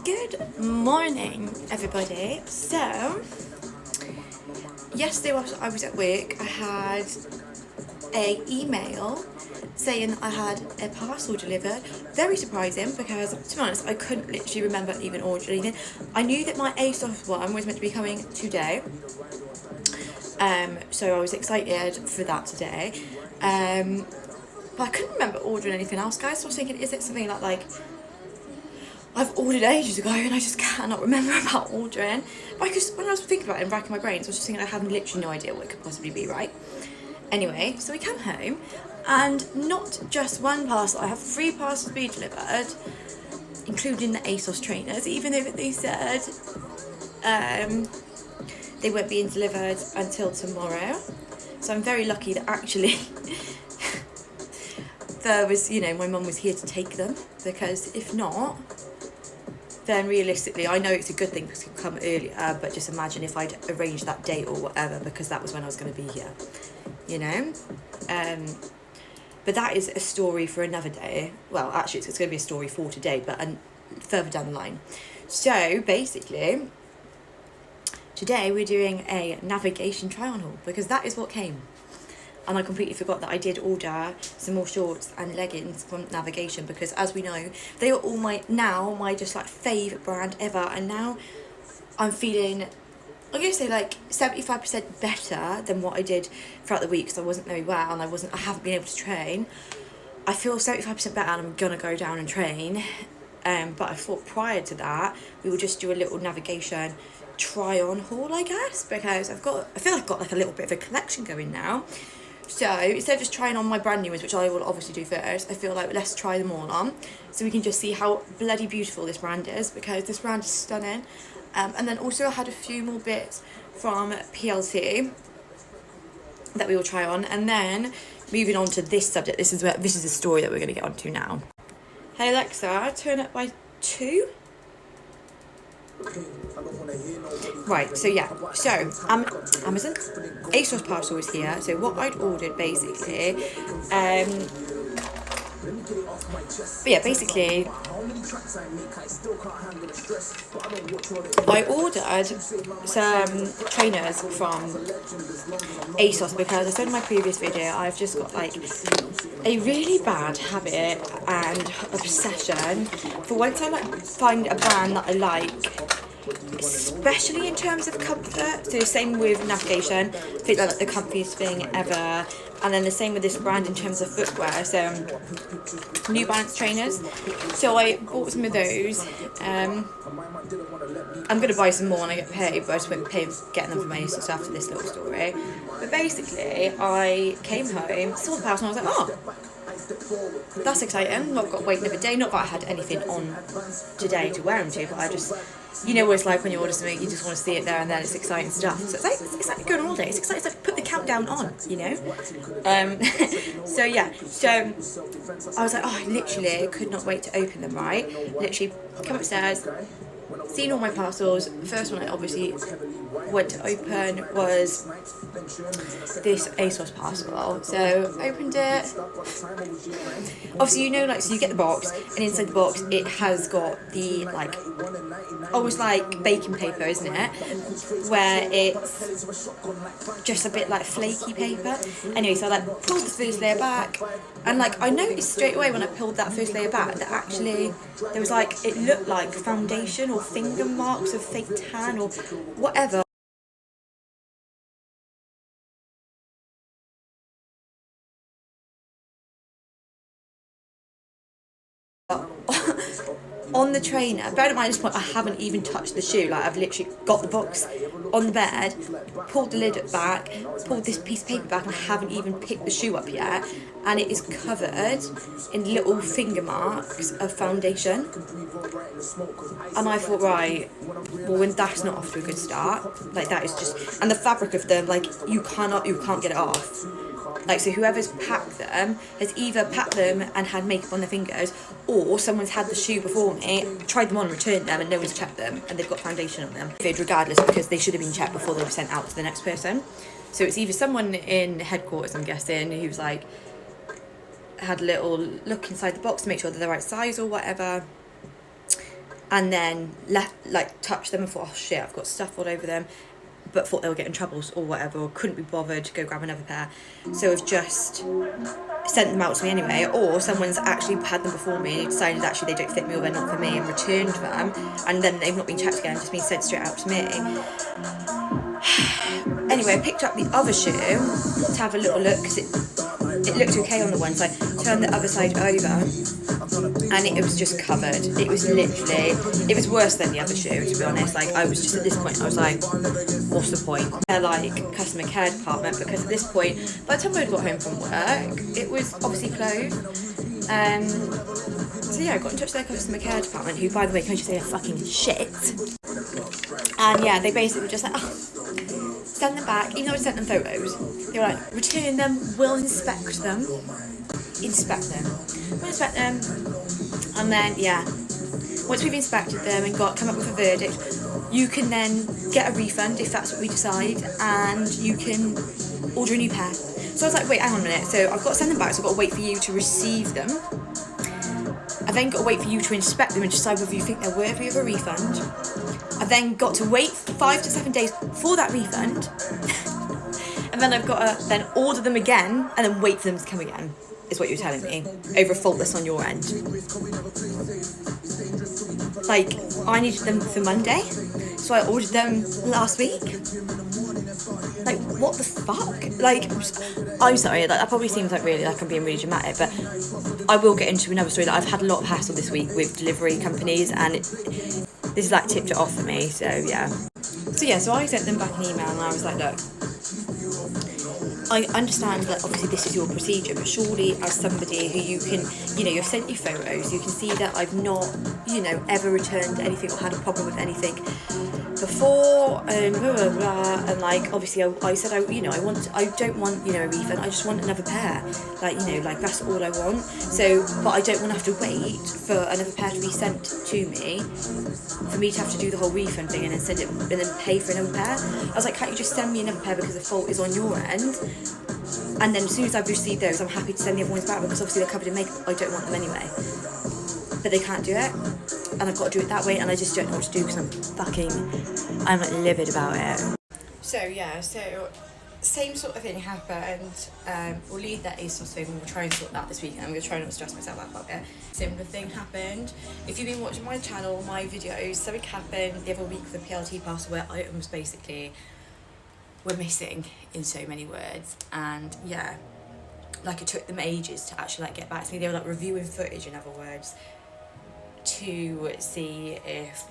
Good morning, everybody. So, yesterday whilst I was at work, I had an email saying I had a parcel delivered. Very surprising because, to be honest, I couldn't literally remember even ordering anything. I knew that my Asos one was meant to be coming today, so I was excited for that today. But I couldn't remember ordering anything else, guys. So I was thinking, is it something like I've ordered ages ago and I just cannot remember about ordering? Because when I was thinking about it and racking my brains, I was just thinking I have literally no idea what it could possibly be, right? Anyway, so we come home and not just one parcel, I have 3 parcels being delivered, including the Asos trainers, even though they said they weren't being delivered until tomorrow. So I'm very lucky that actually there was, my mum was here to take them, because if not, then realistically, I know it's a good thing because it can come earlier, but just imagine if I'd arranged that date or whatever, because that was when I was going to be here, But that is a story for another day. Well, actually, it's going to be a story for today, but further down the line. So, basically, today we're doing a navigation try-on haul, because that is what came. And I completely forgot that I did order some more shorts and leggings from Navigation, because as we know, they are all my just favourite brand ever. And now I'm feeling, I'm going to say 75% better than what I did throughout the week, because I wasn't very well and I haven't been able to train. I feel 75% better and I'm going to go down and train. But I thought prior to that, we would just do a little Navigation try-on haul, I guess, because I feel like I've got a little bit of a collection going now. So instead of just trying on my brand new ones, which I will obviously do first, I feel like let's try them all on so we can just see how bloody beautiful this brand is, because this brand is stunning. And then also I had a few more bits from PLT that we will try on. And then moving on to this subject, this is the story that we're going to get onto now. Hey Alexa, turn it by 2. Right, so yeah, Amazon Asos parcel is here. So what I'd ordered basically, I ordered some trainers from Asos, because I said in my previous video, I've just got a really bad habit and obsession for once I find a brand that I like, especially in terms of comfort. So same with Navigation, I think they're the comfiest thing ever. And then the same with this brand in terms of footwear. So New Balance trainers. So I bought some of those. I'm going to buy some more when I get paid, but I just won't pay getting them from Asos after this little story. But basically, I came home, saw the parcel, and I was like, oh, that's exciting. Not got to wait another day. Not that I had anything on today to wear them to, but I just, what it's like when you order something, you just want to see it there and then. It's exciting stuff. So it's like going on holiday. It's exciting. It's like put the countdown on, So yeah, so I was like, oh, I literally could not wait to open them, right? Literally come upstairs, seen all my parcels. The first one I obviously went to open was this Asos parcel. So opened it. Obviously, so you get the box, and inside the box it has got the almost like baking paper, isn't it? Where it's just a bit flaky paper. Anyway, so I pulled the first layer back, and I noticed straight away when I pulled that first layer back that actually there was it looked like foundation or finger marks of fake tan or whatever on the trainer. Bear in mind at this point I haven't even touched the shoe. I've literally got the box on the bed, pulled the lid back, pulled this piece of paper back, and I haven't even picked the shoe up yet, and it is covered in little finger marks of foundation. And I thought, right, well, when that's not off to a good start, that is just, and the fabric of them, you can't get it off. So whoever's packed them has either packed them and had makeup on their fingers, or someone's had the shoe before me, tried them on, returned them, and no one's checked them, and they've got foundation on them. Regardless, because they should have been checked before they were sent out to the next person. So it's either someone in headquarters, I'm guessing, who's had a little look inside the box to make sure they're the right size or whatever, and then touched them and thought, oh shit, I've got stuff all over them, but thought they were getting troubles or whatever, or couldn't be bothered to go grab another pair. So I've just sent them out to me anyway, or someone's actually had them before me and decided actually they don't fit me or they're not for me and returned them, and then they've not been checked again, just been sent straight out to me. Anyway, I picked up the other shoe to have a little look because it looked okay on the one, so I turned the other side over and it was just covered. It was literally, it was worse than the other shoe, to be honest. Like, I was just at this point, I was like, what's the point? They're like customer care department, because at this point, by the time I got home from work, it was obviously closed. So yeah, I got in touch with their customer care department, who, by the way, can I just say, are fucking shit. And yeah, they basically were just like, oh, send them back, even though I sent them photos. They were like, return them, we'll inspect them. And then, yeah, once we've inspected them and come up with a verdict, you can then get a refund if that's what we decide, and you can order a new pair. So I was like, wait, hang on a minute. So I've got to send them back, so I've got to wait for you to receive them. I've then got to wait for you to inspect them and decide whether you think they're worthy of a refund. I've then got to wait 5 to 7 days for that refund. And then I've got to then order them again and then wait for them to come again, is what you're telling me, over a fault that's on your end. Like, I needed them for Monday, so I ordered them last week. Like, what the fuck? Like, I'm sorry, that probably seems like really, like I'm being really dramatic, but I will get into another story that I've had a lot of hassle this week with delivery companies, and this is like tipped it off for me, so yeah. So I sent them back an email and I was like, look, I understand that obviously this is your procedure, but surely as somebody who you can, you've sent your photos, you can see that I've not, ever returned anything or had a problem with anything before, and blah, blah, blah. And like, obviously I said, I don't want, a refund, I just want another pair, like that's all I want. So, but I don't want to have to wait for another pair to be sent to me, for me to have to do the whole refund thing and then send it and then pay for another pair. I was like, can't you just send me another pair because the fault is on your end? And then as soon as I've received those, I'm happy to send the other ones back, because obviously they're covered in makeup. I don't want them anyway. But they can't do it, and I've got to do it that way, and I just don't know what to do because I'm like livid about it. So yeah, same sort of thing happened. We'll leave that Asos thing, we'll try and sort that this weekend. I'm going to try not to stress myself out about it. Similar thing happened. If you've been watching my channel, my videos, something happened the other week with the PLT parcel where items basically were missing in so many words, and yeah, like it took them ages to actually like get back to me. They were like reviewing footage, in other words, to see if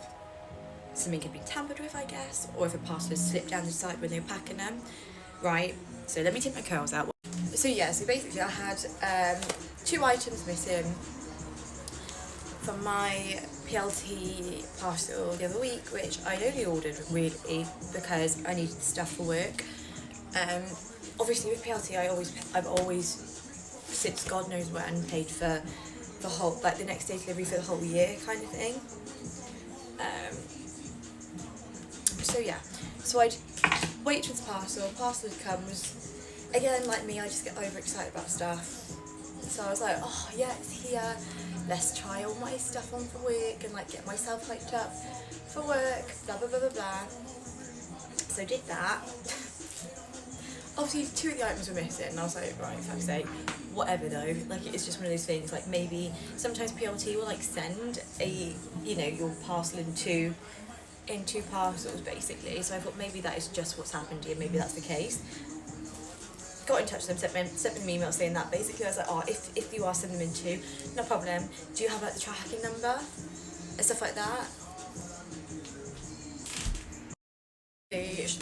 something had been tampered with, I guess, or if a parcel had slipped down the side when they were packing them, right? So let me take my curls out. So yeah, so basically I had 2 items missing from my PLT parcel the other week, which I'd only ordered really because I needed stuff for work. Obviously with PLT I've always, since God knows when, paid for the whole, like the next day delivery for the whole year kind of thing. So yeah, so I'd wait for the parcel comes, again like me, I just get overexcited about stuff. So I was like, oh yeah, it's here, let's try all my stuff on for work and like get myself hyped up for work, blah blah blah blah blah. So I did that. Obviously 2 of the items were missing, and I was like, right, fuck's sake, whatever though. Like, it's just one of those things, like maybe sometimes PLT will like send a, your parcel in two parcels basically. So I thought maybe that is just what's happened here, maybe that's the case. Got in touch with them, sent them an email saying that. Basically I was like, oh, if you are sending them in two, no problem, do you have like the tracking number and stuff like that?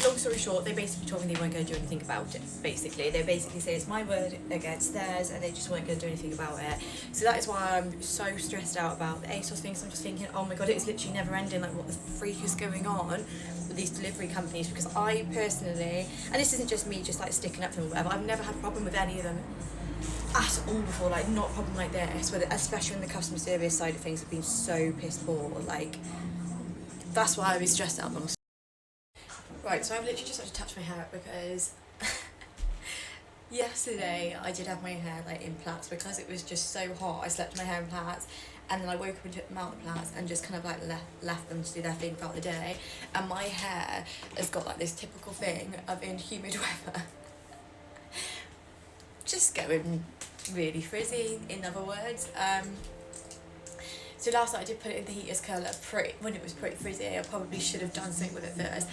Long story short, they basically told me they weren't going to do anything about it, basically. They basically said it's my word against theirs, and they just weren't going to do anything about it. So that is why I'm so stressed out about the Asos thing. So I'm just thinking, oh my god, it's literally never ending, like what the freak is going on with these delivery companies, because I personally, and this isn't just me just like sticking up for them or whatever, I've never had a problem with any of them at all before, like not a problem like this, where especially on the customer service side of things have been so piss poor. Like, that's why I was stressed out long. Right, so I've literally just had to touch my hair because yesterday I did have my hair like in plaits because it was just so hot. I slept in my hair in plaits, and then I woke up and took them out of the plants and just kind of like left them to do their thing throughout the day. And my hair has got like this typical thing of in humid weather just going really frizzy, in other words. So last night I did put it in the heater's curler when it was pretty frizzy. I probably should have done something with it first.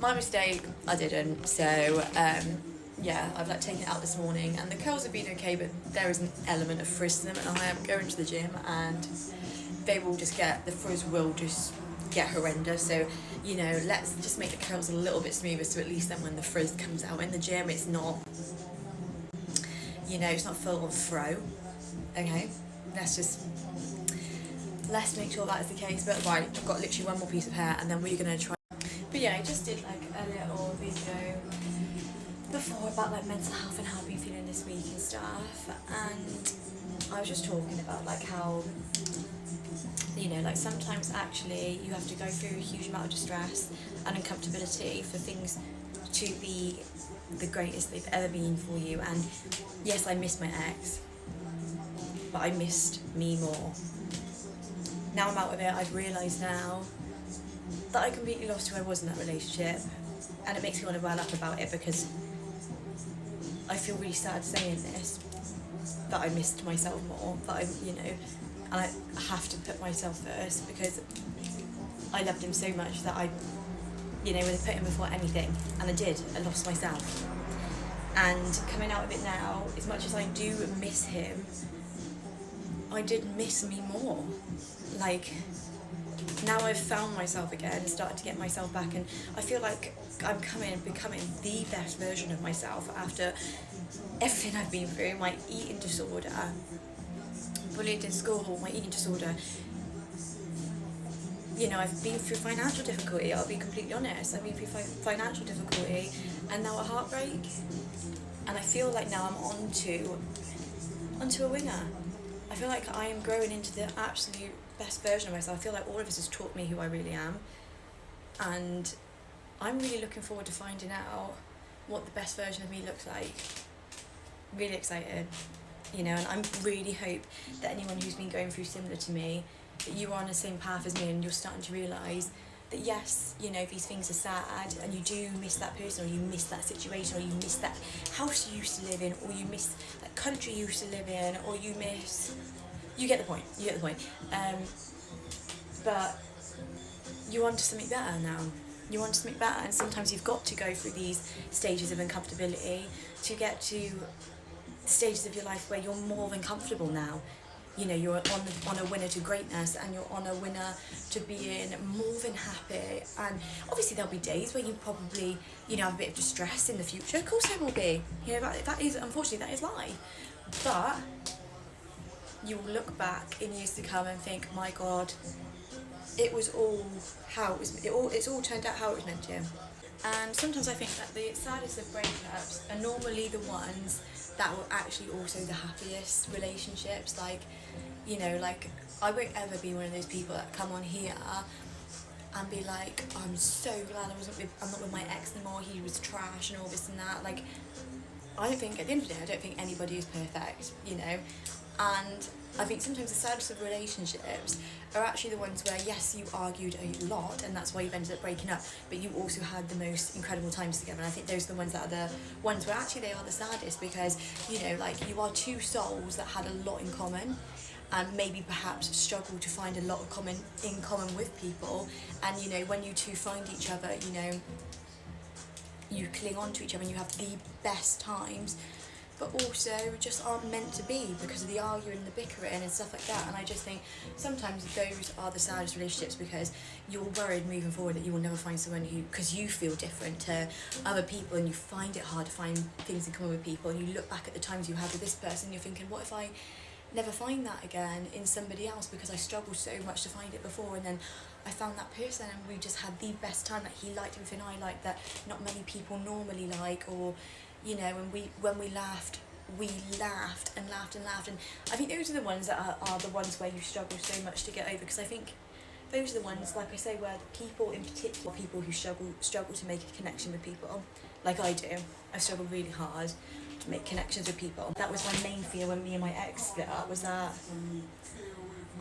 My mistake, I didn't. So yeah, I've like taken it out this morning and the curls have been okay, but there is an element of frizz to them, and I am going to the gym and they will just the frizz will just get horrendous. So, you know, let's just make the curls a little bit smoother, so at least then when the frizz comes out in the gym, it's not, you know, it's not full on throw. Okay, let's make sure that is the case. But right, I've got literally one more piece of hair and then we're gonna try. But yeah, I just did like a little video before about like mental health and how I've been feeling this week and stuff, and I was just talking about like how, you know, like sometimes actually you have to go through a huge amount of distress and uncomfortability for things to be the greatest they've ever been for you. And yes, I missed my ex, but I missed me more. Now I'm out of it, I've realised now that I completely lost who I was in that relationship, and it makes me want to well up about it because I feel really sad saying this, that I missed myself more, that I, you know, and I have to put myself first because I loved him so much that I, you know, would have put him before anything, and I did, I lost myself. And coming out of it now, as much as I do miss him, I did miss me more. Like, now I've found myself again, started to get myself back, and I feel like I'm becoming the best version of myself after everything I've been through. My eating disorder, bullied in school, my eating disorder. You know, I've been through financial difficulty, I'll be completely honest. I've been through financial difficulty and now a heartbreak. And I feel like now I'm onto a winner. I feel like I am growing into the absolute best version of myself. I feel like all of this has taught me who I really am. And I'm really looking forward to finding out what the best version of me looks like. Really excited, you know, and I really hope that anyone who's been going through similar to me, that you are on the same path as me and you're starting to realise that yes, you know, these things are sad and you do miss that person, or you miss that situation, or you miss that house you used to live in, or you miss that country you used to live in, or you get the point, but you want something better now. You want something better, and sometimes you've got to go through these stages of uncomfortability to get to stages of your life where you're more than comfortable now. You know, you're on a winner to greatness, and you're on a winner to being more than happy. And obviously there'll be days where you probably, you know, have a bit of distress in the future. Of course there will be. You know, that is, unfortunately, that is life. But you will look back in years to come and think, my God, it was all how it was. It's all turned out how it was meant to. And sometimes I think that the saddest of breakups are normally the ones that were actually also the happiest relationships. Like, you know, like I won't ever be one of those people that come on here and be like, I'm so glad I'm not with my ex anymore, he was trash and all this and that. Like, I don't think, at the end of the day, I don't think anybody is perfect, you know. And I think sometimes the saddest of relationships are actually the ones where, yes, you argued a lot and that's why you've ended up breaking up, but you also had the most incredible times together. And I think those are the ones that are the ones where actually they are the saddest, because, you know, like, you are two souls that had a lot in common and maybe perhaps struggle to find a lot of in common with people. And, you know, when you two find each other, you know, you cling on to each other and you have the best times, but also just aren't meant to be because of the arguing and the bickering and stuff like that. And I just think sometimes those are the saddest relationships, because you're worried moving forward that you will never find someone who, because you feel different to other people and you find it hard to find things in common with people, and you look back at the times you had with this person and you're thinking, what if I never find that again in somebody else, because I struggled so much to find it before, and then I found that person and we just had the best time, that he liked everything I liked that not many people normally like. Or, you know, when we laughed and laughed. And I think those are the ones that are the ones where you struggle so much to get over, because I think those are the ones, like I say, where people in particular, people who struggle to make a connection with people, like I do. I struggle really hard to make connections with people. That was my main fear when me and my ex split up, was that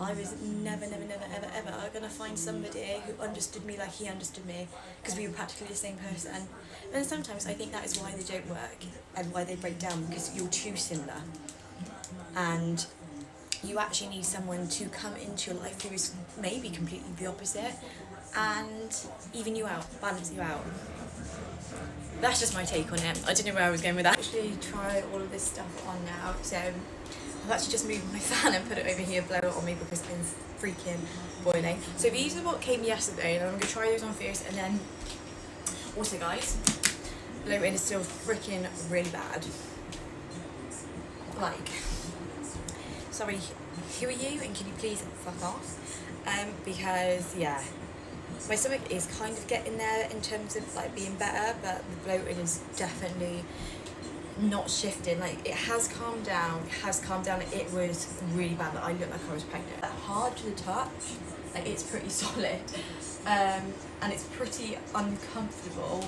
I was never ever gonna find somebody who understood me like he understood me, because we were practically the same person. And sometimes I think that is why they don't work and why they break down, because you're too similar. And you actually need someone to come into your life who is maybe completely the opposite and even you out, balance you out. That's just my take on it. I don't know where I was going with that. Actually try all of this stuff on now. So I've actually just moved my fan and put it over here, blow it on me because it's freaking boiling. So these are what came yesterday, and I'm going to try those on first, and then also guys, bloating is still freaking really bad. Like, sorry, who are you, and can you please fuck off? Because yeah, my stomach is kind of getting there in terms of like being better, but the bloating is definitely not shifting. Like, it has calmed down, it was really bad. Like, I looked like I was pregnant. Hard to the touch, like it's pretty solid, and it's pretty uncomfortable.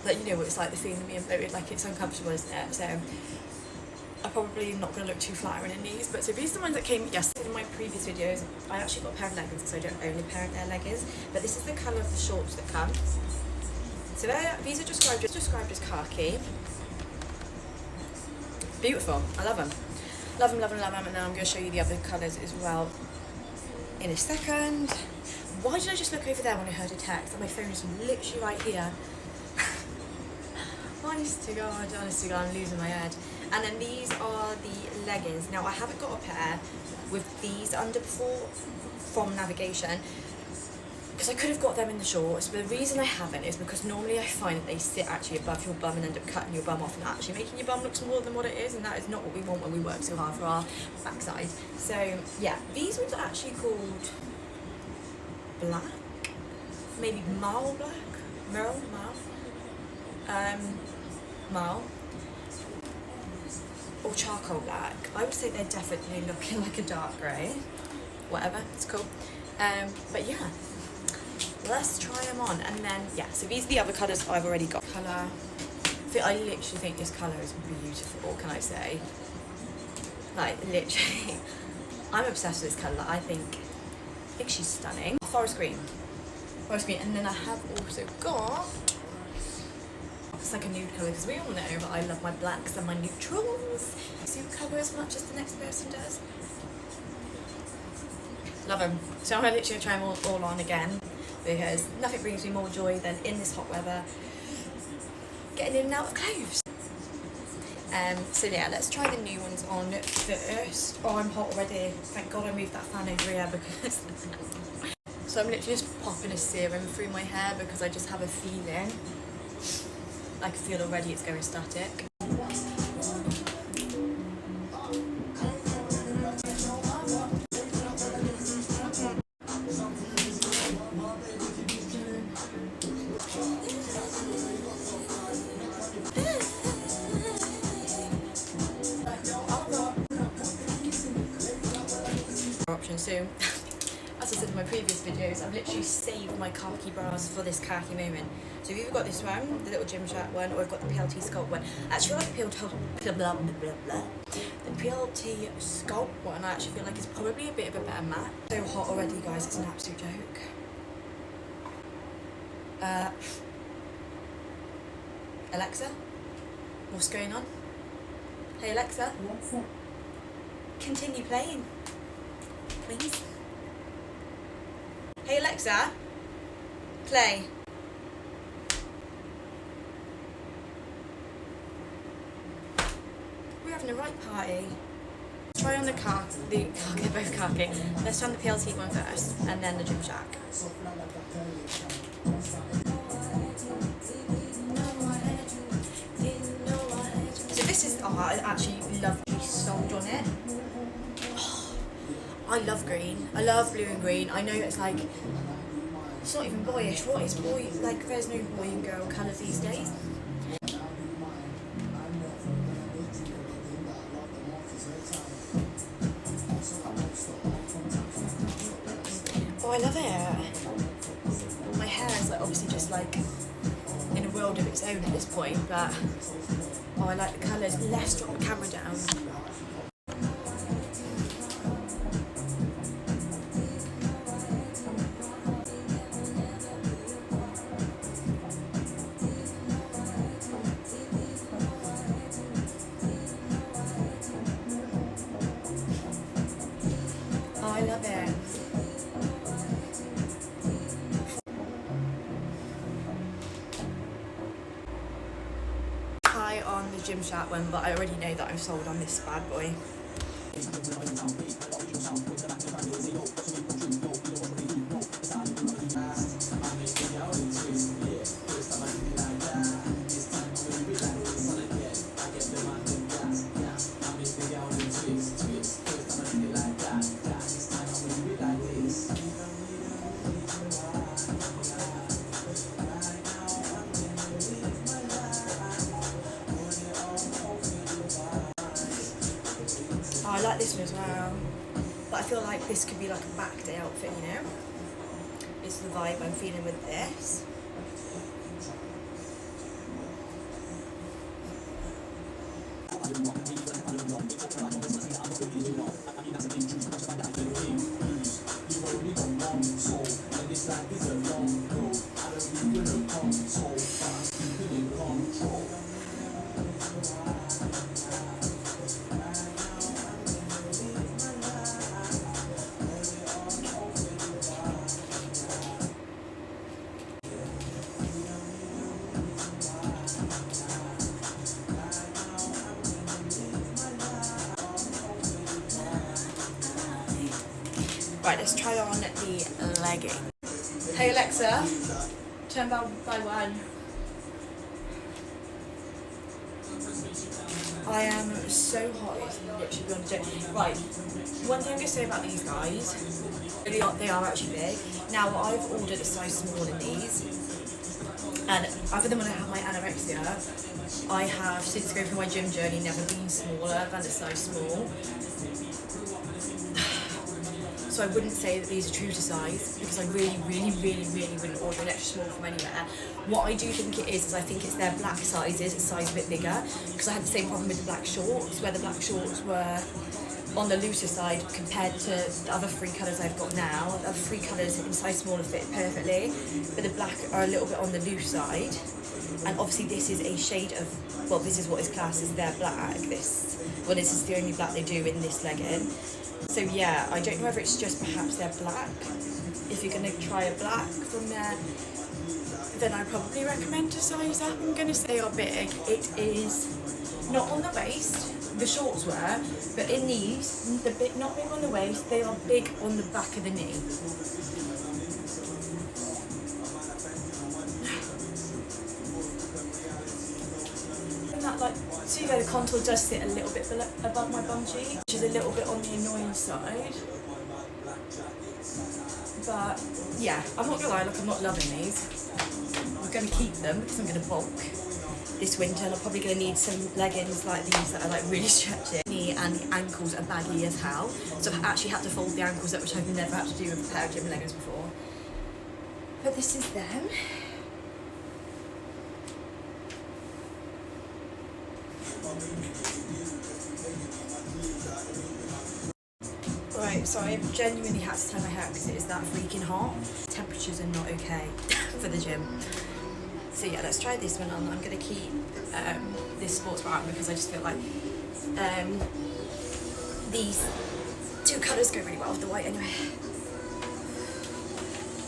Like, you know what it's like, the feeling of being bloated, like it's uncomfortable, isn't it? So I'm probably not going to look too flattering in these, but so these are the ones that came yesterday. In my previous videos, I actually got a pair of leggings because I don't own a pair of their leggings, but this is the colour of the shorts that come. So these are described as khaki. Beautiful, I love them. Love them, and now I'm going to show you the other colours as well in a second. Why did I just look over there when I heard a text? And my phone is literally right here. Honest to God, I'm losing my head. And then these are the leggings. Now, I haven't got a pair with these under before from Nvgtn, because I could have got them in the shorts, but the reason I haven't is because normally I find that they sit actually above your bum and end up cutting your bum off and actually making your bum look smaller than what it is, and that is not what we want when we work so hard for our backside. So yeah, these ones are actually called black, maybe marl black, marl, or charcoal black. I would say they're definitely looking like a dark grey. Whatever, it's cool. But yeah, let's try them on. And then yeah, so these are the other colours I've already got. I literally think this colour is beautiful, can I say? Like, literally, I'm obsessed with this colour. I think she's stunning. Forest green, and then I have also got, it's like a nude colour, because we all know that I love my blacks and my neutrals. Suit cover as much as the next person does. Love them. So I'm literally going to try them all on again, because nothing brings me more joy than in this hot weather getting in and out of clothes. So yeah, let's try the new ones on first. Oh, I'm hot already. Thank God I moved that fan over here, because so I'm literally just popping a serum through my hair because I just have a feeling. I can feel already it's going static. Options. So, as I said in my previous videos, I've literally saved my khaki bras for this khaki moment. So we've got this one, the little Gymshark one, or I've got the PLT Sculpt one. Actually, I like the PLT Sculpt one. I actually feel like it's probably a bit of a better match. So hot already, guys, it's an absolute joke. Alexa, what's going on? Hey Alexa, continue playing, please. Hey Alexa, play. We're having a right party. Let's try on the they're both khaki. Let's try on the PLT one first, and then the Gymshark. So this is, I actually love the sold on it. I love green. I love blue and green. I know it's like, it's not even boyish. What is boy? Like, there's no boy and girl colours these days. Oh, I love it. My hair is like obviously just like in a world of its own at this point, but oh, I like the colours. Let's drop the camera down. the Gymshark one, but I already know that I'm sold on this bad boy. Oh, I like this one as well, but I feel like this could be like a back day outfit, you know? It's the vibe I'm feeling with this. Right, let's try on the legging. Hey Alexa, turn by one. I am so hot, it's literally beyond a joke. Right, one thing I'm going to say about these guys, they are actually big. Now, I've ordered a size small in these, and other than when I have my anorexia, I have, since going through my gym journey, never been smaller than a size small. So I wouldn't say that these are true to size, because I really wouldn't order an extra small from anywhere. What I do think it is I think it's their black sizes, a size a bit bigger, because I had the same problem with the black shorts, where the black shorts were on the looser side compared to the other three colours I've got now. The other three colours in size smaller fit perfectly, but the black are a little bit on the loose side. And obviously this is a shade of, well, this is what is classed as their black. This is the only black they do in this legging. So yeah, I don't know whether it's just perhaps they're black. If you're going to try a black from there, then I probably recommend to size up. I'm going to say they are big. It is not on the waist, the shorts were, but in these, the bit not big on the waist, they are big on the back of the knee. And that, like, see where the contour does sit a little bit above my bum cheek, which is a little bit on the annoying side. But yeah, I'm not gonna lie, like, I'm not loving these. I'm gonna keep them because I'm gonna bulk this winter, and I'm probably gonna need some leggings like these that are like really stretchy. Knee and the ankles are baggy as hell, so I've actually had to fold the ankles up, which I've never had to do with a pair of gym leggings before. But this is them. Right, so I genuinely had to turn my hair up because it is that freaking hot. Temperatures are not okay for the gym. So yeah, let's try this one on. I'm going to keep this sports bra because I just feel like these two colours go really well with the white anyway.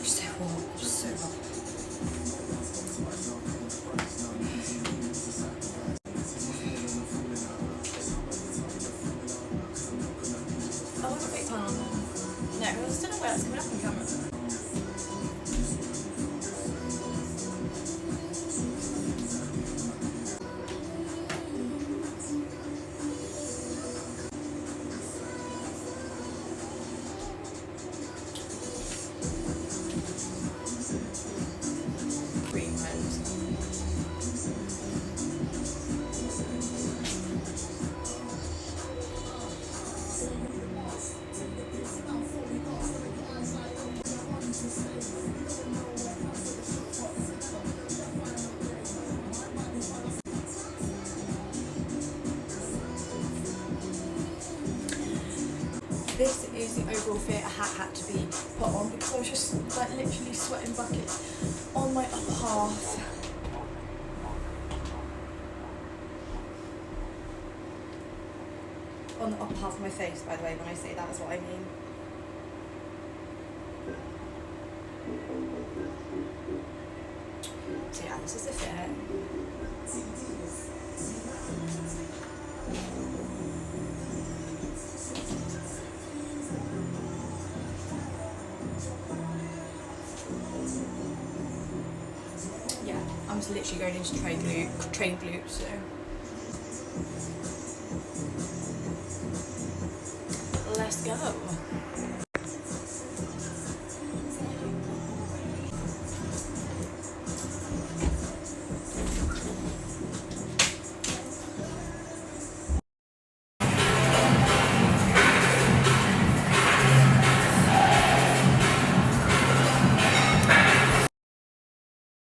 So hot, so hot. No, I just don't know where it's coming up on camera. Green rose. This is the overall fit a hat had to be put on because I was just like literally sweating buckets on my upper half. On the upper half of my face, by the way, when I say that is what I mean. So yeah, this is the fit. Yeah, I'm just literally going into trade loop, so let's go.